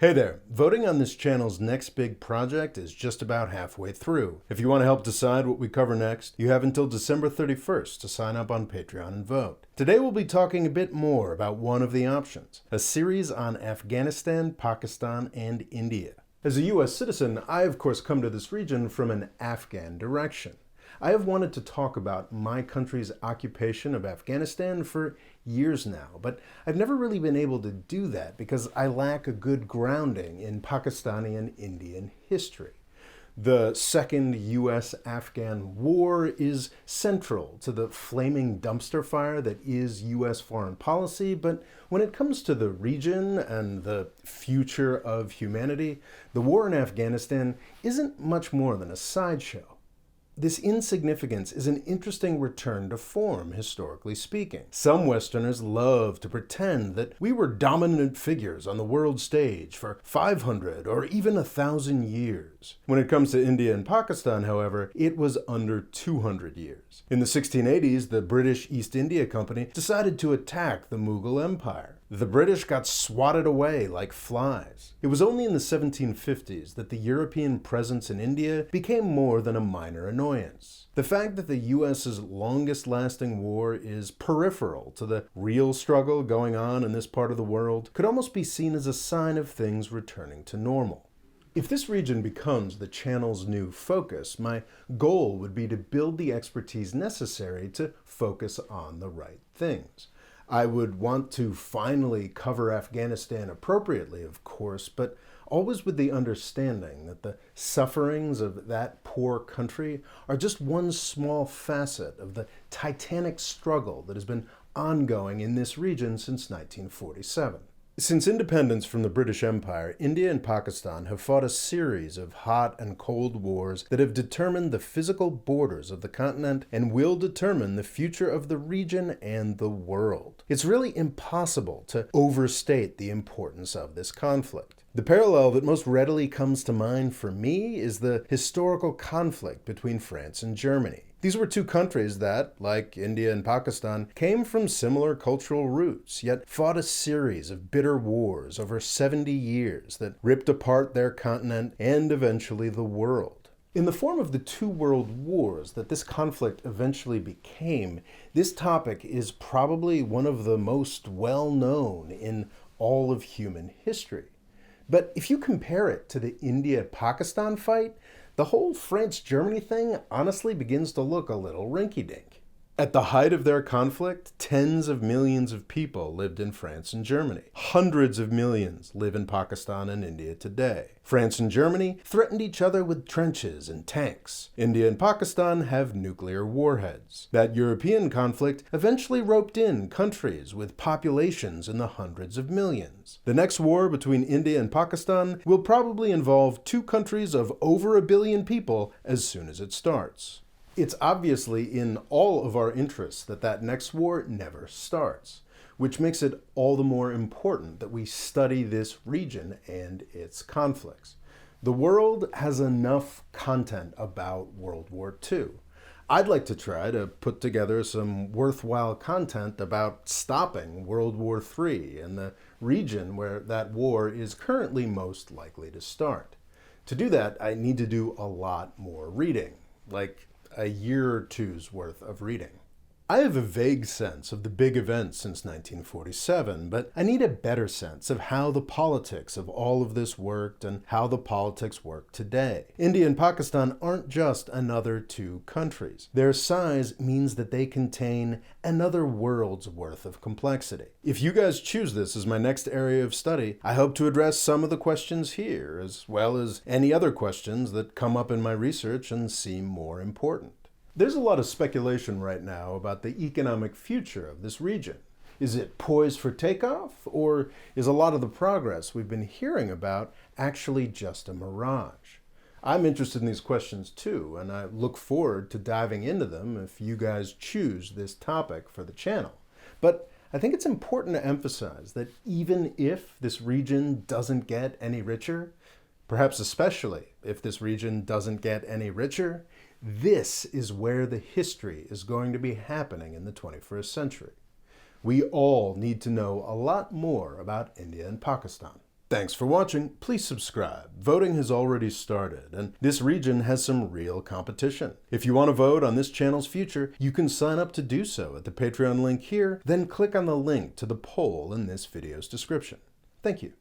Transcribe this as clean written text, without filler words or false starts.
Hey there! Voting on this channel's next big project is just about halfway through. If you want to help decide what we cover next, you have until December 31st to sign up on Patreon and vote. Today we'll be talking a bit more about one of the options, a series on Afghanistan, Pakistan, and India. As a US citizen, I of course come to this region from an Afghan direction. I have wanted to talk about my country's occupation of Afghanistan for years now, but I've never really been able to do that because I lack a good grounding in Pakistani and Indian history. The second US-Afghan war is central to the flaming dumpster fire that is US foreign policy, but when it comes to the region and the future of humanity, the war in Afghanistan isn't much more than a sideshow. This insignificance is an interesting return to form, historically speaking. Some Westerners love to pretend that we were dominant figures on the world stage for 500 or even 1,000 years. When it comes to India and Pakistan, however, it was under 200 years. In the 1680s, the British East India Company decided to attack the Mughal Empire. The British got swatted away like flies. It was only in the 1750s that the European presence in India became more than a minor annoyance. The fact that the US's longest-lasting war is peripheral to the real struggle going on in this part of the world could almost be seen as a sign of things returning to normal. If this region becomes the channel's new focus, my goal would be to build the expertise necessary to focus on the right things. I would want to finally cover Afghanistan appropriately, of course, but always with the understanding that the sufferings of that poor country are just one small facet of the titanic struggle that has been ongoing in this region since 1947. Since independence from the British Empire, India and Pakistan have fought a series of hot and cold wars that have determined the physical borders of the continent and will determine the future of the region and the world. It's really impossible to overstate the importance of this conflict. The parallel that most readily comes to mind for me is the historical conflict between France and Germany. These were two countries that, like India and Pakistan, came from similar cultural roots, yet fought a series of bitter wars over 70 years that ripped apart their continent and eventually the world. In the form of the two world wars that this conflict eventually became, this topic is probably one of the most well-known in all of human history. But if you compare it to the India-Pakistan fight, the whole France-Germany thing honestly begins to look a little rinky-dink. At the height of their conflict, tens of millions of people lived in France and Germany. Hundreds of millions live in Pakistan and India today. France and Germany threatened each other with trenches and tanks. India and Pakistan have nuclear warheads. That European conflict eventually roped in countries with populations in the hundreds of millions. The next war between India and Pakistan will probably involve two countries of over 1 billion people as soon as it starts. It's obviously in all of our interests that that next war never starts, which makes it all the more important that we study this region and its conflicts. The world has enough content about World War II. I'd like to try to put together some worthwhile content about stopping World War III and the region where that war is currently most likely to start. To do that, I need to do a lot more reading, like a year or two's worth of reading. I have a vague sense of the big events since 1947, but I need a better sense of how the politics of all of this worked and how the politics work today. India and Pakistan aren't just another two countries. Their size means that they contain another world's worth of complexity. If you guys choose this as my next area of study, I hope to address some of the questions here, as well as any other questions that come up in my research and seem more important. There's a lot of speculation right now about the economic future of this region. Is it poised for takeoff, or is a lot of the progress we've been hearing about actually just a mirage? I'm interested in these questions too, and I look forward to diving into them if you guys choose this topic for the channel. But I think it's important to emphasize that even if this region doesn't get any richer, perhaps especially if this region doesn't get any richer, this is where the history is going to be happening in the 21st century. We all need to know a lot more about India and Pakistan. Thanks for watching. Please subscribe. Voting has already started, and this region has some real competition. If you want to vote on this channel's future, you can sign up to do so at the Patreon link here, then click on the link to the poll in this video's description. Thank you.